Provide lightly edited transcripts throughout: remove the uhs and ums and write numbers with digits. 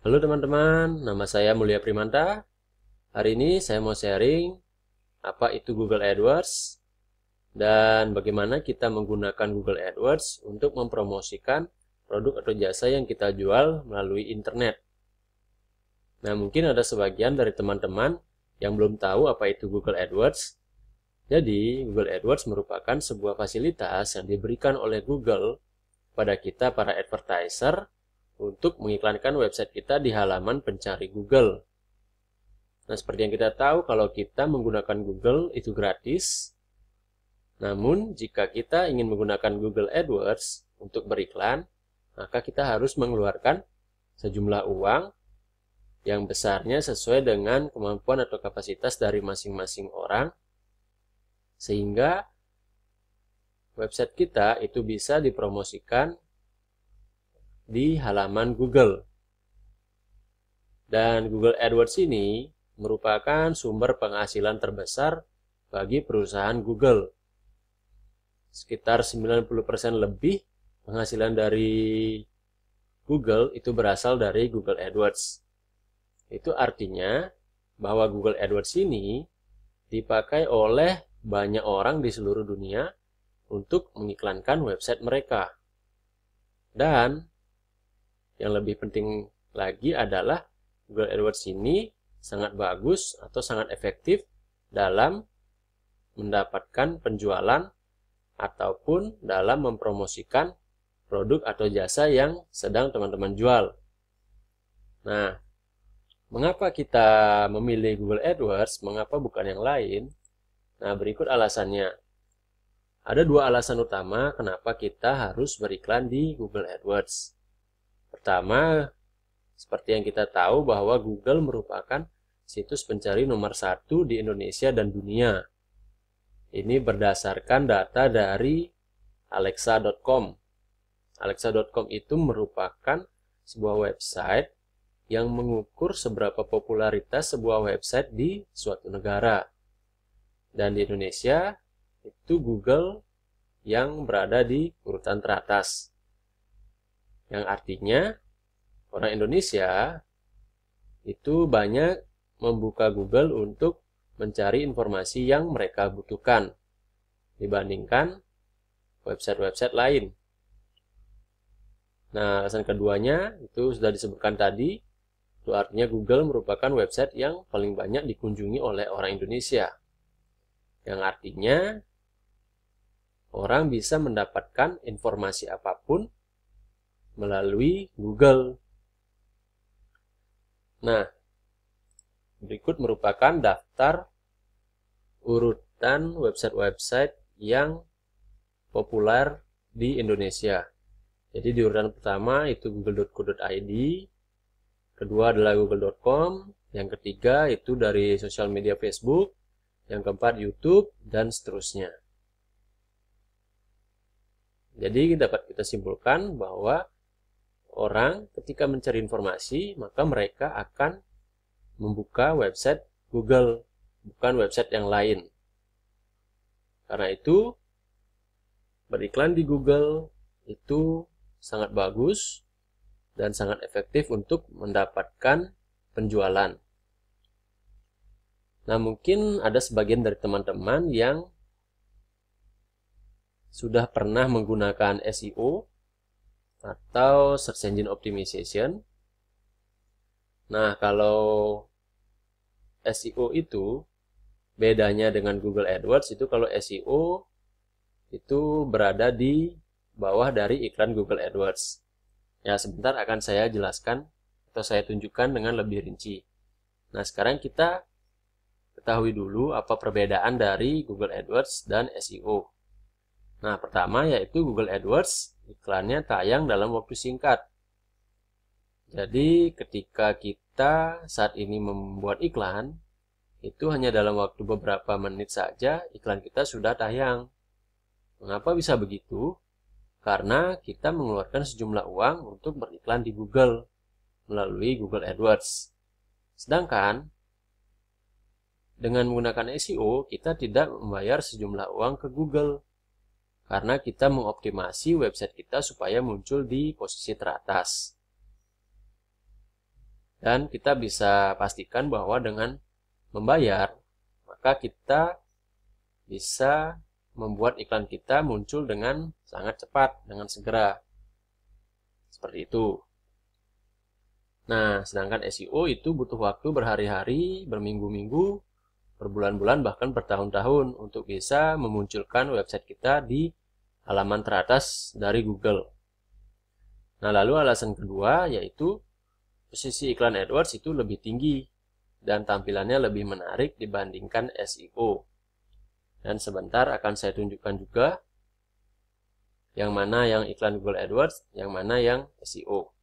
Halo teman-teman, nama saya Mulia Primanta. Hari ini saya mau sharing apa itu Google AdWords dan bagaimana kita menggunakan Google AdWords untuk mempromosikan produk atau jasa yang kita jual melalui internet. Nah, mungkin ada sebagian dari teman-teman yang belum tahu apa itu Google AdWords. Jadi, Google AdWords merupakan sebuah fasilitas yang diberikan oleh Google pada kita para advertiser untuk mengiklankan website kita di halaman pencari Google. Nah, seperti yang kita tahu, kalau kita menggunakan Google itu gratis. Namun, jika kita ingin menggunakan Google AdWords untuk beriklan, maka kita harus mengeluarkan sejumlah uang yang besarnya sesuai dengan kemampuan atau kapasitas dari masing-masing orang, sehingga website kita itu bisa dipromosikan di halaman Google. Dan Google AdWords ini merupakan sumber penghasilan terbesar bagi perusahaan Google. Sekitar 90% lebih penghasilan dari Google itu berasal dari Google AdWords. Itu artinya bahwa Google AdWords ini dipakai oleh banyak orang di seluruh dunia untuk mengiklankan website mereka. Dan yang lebih penting lagi adalah Google AdWords ini sangat bagus atau sangat efektif dalam mendapatkan penjualan ataupun dalam mempromosikan produk atau jasa yang sedang teman-teman jual. Nah, mengapa kita memilih Google AdWords? Mengapa bukan yang lain? Nah, berikut alasannya. Ada dua alasan utama kenapa kita harus beriklan di Google AdWords. Pertama, seperti yang kita tahu bahwa Google merupakan situs pencari nomor 1 di Indonesia dan dunia. Ini berdasarkan data dari Alexa.com. Alexa.com itu merupakan sebuah website yang mengukur seberapa popularitas sebuah website di suatu negara. Dan di Indonesia, itu Google yang berada di urutan teratas. Yang artinya orang Indonesia itu banyak membuka Google untuk mencari informasi yang mereka butuhkan dibandingkan website-website lain. Nah, alasan keduanya itu sudah disebutkan tadi, itu artinya Google merupakan website yang paling banyak dikunjungi oleh orang Indonesia. Yang artinya orang bisa mendapatkan informasi apapun melalui Google. Nah, berikut merupakan daftar urutan website-website yang populer di Indonesia. Jadi di urutan pertama itu google.co.id, kedua adalah google.com, yang ketiga itu dari sosial media Facebook, yang keempat YouTube, dan seterusnya. Jadi dapat kita simpulkan bahwa orang ketika mencari informasi, maka mereka akan membuka website Google, bukan website yang lain. Karena itu, beriklan di Google itu sangat bagus dan sangat efektif untuk mendapatkan penjualan. Nah, mungkin ada sebagian dari teman-teman yang sudah pernah menggunakan SEO atau Search Engine Optimization. Nah, kalau SEO itu bedanya dengan Google AdWords itu kalau SEO itu berada di bawah dari iklan Google AdWords. Ya, sebentar akan saya jelaskan atau saya tunjukkan dengan lebih rinci. Nah, sekarang kita ketahui dulu apa perbedaan dari Google AdWords dan SEO. Nah, pertama yaitu Google AdWords, iklannya tayang dalam waktu singkat. Jadi, ketika kita saat ini membuat iklan, itu hanya dalam waktu beberapa menit saja iklan kita sudah tayang. Mengapa bisa begitu? Karena kita mengeluarkan sejumlah uang untuk beriklan di Google melalui Google AdWords. Sedangkan dengan menggunakan SEO, kita tidak membayar sejumlah uang ke Google. Karena kita mengoptimasi website kita supaya muncul di posisi teratas. Dan kita bisa pastikan bahwa dengan membayar, maka kita bisa membuat iklan kita muncul dengan sangat cepat, dengan segera. Seperti itu. Nah, sedangkan SEO itu butuh waktu berhari-hari, berminggu-minggu, berbulan-bulan, bahkan bertahun-tahun untuk bisa memunculkan website kita di halaman teratas dari Google. Nah, lalu alasan kedua yaitu posisi iklan AdWords itu lebih tinggi dan tampilannya lebih menarik dibandingkan SEO. Dan sebentar akan saya tunjukkan juga yang mana yang iklan Google AdWords, yang mana yang SEO.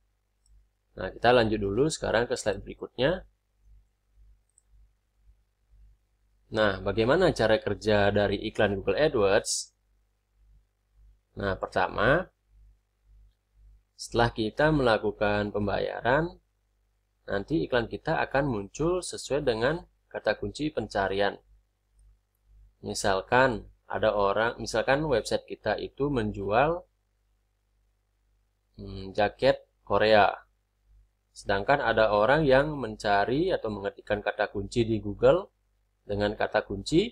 Nah, kita lanjut dulu sekarang ke slide berikutnya. Nah, bagaimana cara kerja dari iklan Google AdWords? Nah, pertama, setelah kita melakukan pembayaran, nanti iklan kita akan muncul sesuai dengan kata kunci pencarian. Misalkan website kita itu menjual jaket Korea. Sedangkan ada orang yang mencari atau mengetikkan kata kunci di Google dengan kata kunci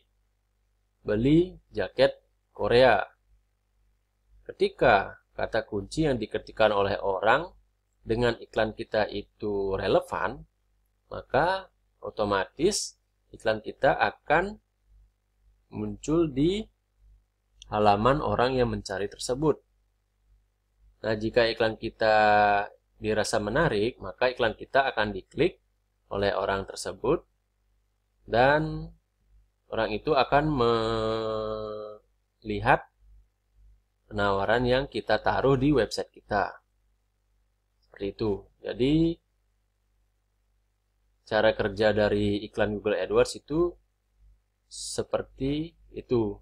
beli jaket Korea. Ketika kata kunci yang diketikkan oleh orang dengan iklan kita itu relevan, maka otomatis iklan kita akan muncul di halaman orang yang mencari tersebut. Nah, jika iklan kita dirasa menarik, maka iklan kita akan diklik oleh orang tersebut dan orang itu akan melihat penawaran yang kita taruh di website kita. Seperti itu. Jadi cara kerja dari iklan Google AdWords itu seperti itu.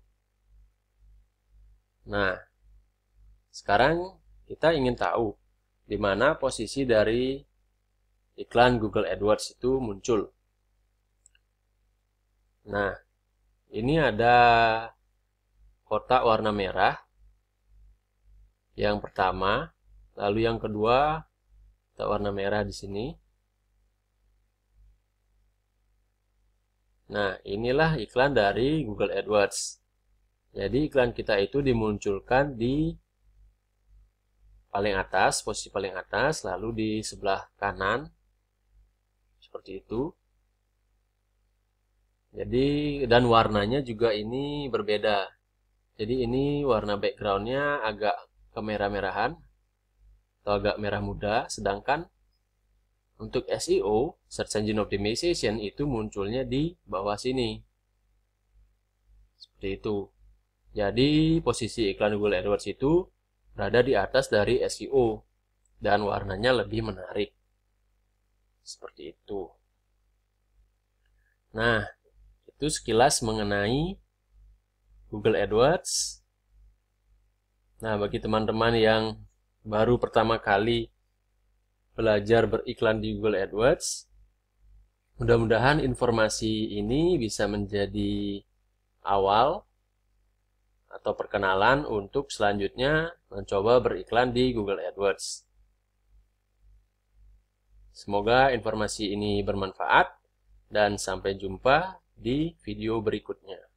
Nah, sekarang kita ingin tahu di mana posisi dari iklan Google AdWords itu muncul. Nah, ini ada kotak warna merah. Yang pertama, lalu yang kedua, kotak warna merah di sini. Nah, inilah iklan dari Google AdWords. Jadi iklan kita itu dimunculkan di paling atas, posisi paling atas, lalu di sebelah kanan. Seperti itu. Jadi, dan warnanya juga ini berbeda. Jadi ini warna backgroundnya agak kemerah-merahan atau agak merah muda, sedangkan untuk SEO, Search Engine Optimization, itu munculnya di bawah sini. Seperti itu. Jadi posisi iklan Google AdWords itu berada di atas dari SEO dan warnanya lebih menarik. Seperti itu. Nah, itu sekilas mengenai Google AdWords. Nah, bagi teman-teman yang baru pertama kali belajar beriklan di Google AdWords, mudah-mudahan informasi ini bisa menjadi awal atau perkenalan untuk selanjutnya mencoba beriklan di Google AdWords. Semoga informasi ini bermanfaat dan sampai jumpa di video berikutnya.